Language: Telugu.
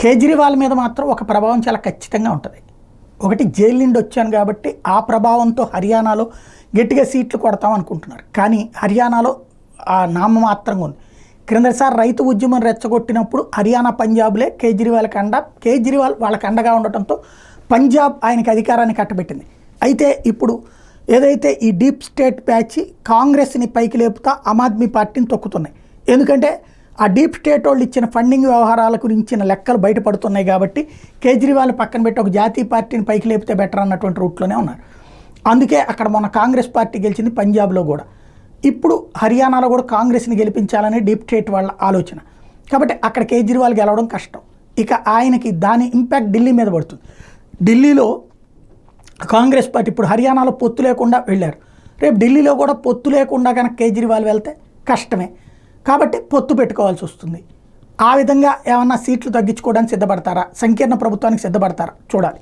కేజ్రీవాల్ మీద మాత్రం ఒక ప్రభావం చాలా ఖచ్చితంగా ఉంటుంది. ఒకటి జైలు నుండి వచ్చాను కాబట్టి ఆ ప్రభావంతో హర్యానాలో గట్టిగా సీట్లు కొడతాం అనుకుంటున్నారు. కానీ హర్యానాలో ఆ నామమాత్రంగా ఉంది. క్రిందసారి రైతు ఉద్యమం రెచ్చగొట్టినప్పుడు హర్యానా పంజాబ్లే కేజ్రీవాల్ వాళ్ళకి అండగా ఉండటంతో పంజాబ్ ఆయనకి అధికారాన్ని కట్టబెట్టింది. అయితే ఇప్పుడు ఏదైతే ఈ డీప్ స్టేట్ ప్యాచ్ కాంగ్రెస్ని పైకి లేపుతా ఆమ్ ఆద్మీ పార్టీని తొక్కుతున్నాయి. ఎందుకంటే ఆ డీప్ స్టేట్ వాళ్ళు ఇచ్చిన ఫండింగ్ వ్యవహారాల గురించిన లెక్కలు బయటపడుతున్నాయి కాబట్టి కేజ్రీవాల్ పక్కన పెట్టి ఒక జాతీయ పార్టీని పైకి లేపితే బెటర్ అన్నటువంటి రూట్లోనే ఉన్నారు. అందుకే అక్కడ మొన్న కాంగ్రెస్ పార్టీ గెలిచింది, పంజాబ్లో కూడా. ఇప్పుడు హర్యానాలో కూడా కాంగ్రెస్ని గెలిపించాలని డీప్ స్టేట్ వాళ్ళ ఆలోచన. కాబట్టి అక్కడ కేజ్రీవాల్ గెలవడం కష్టం. ఇక ఆయనకి దాని ఇంపాక్ట్ ఢిల్లీ మీద పడుతుంది. ఢిల్లీలో కాంగ్రెస్ పార్టీ ఇప్పుడు హర్యానాలో పొత్తు లేకుండా వెళ్ళారు. రేపు ఢిల్లీలో కూడా పొత్తు లేకుండా కనుక కేజ్రీవాల్ వెళ్తే కష్టమే. కాబట్టి పొత్తు పెట్టుకోవాల్సి వస్తుంది. ఆ విధంగా ఏమన్నా సీట్లు తగ్గించుకోవడానికి సిద్ధపడతారా, సంకీర్ణ ప్రభుత్వానికి సిద్ధపడతారా చూడాలి.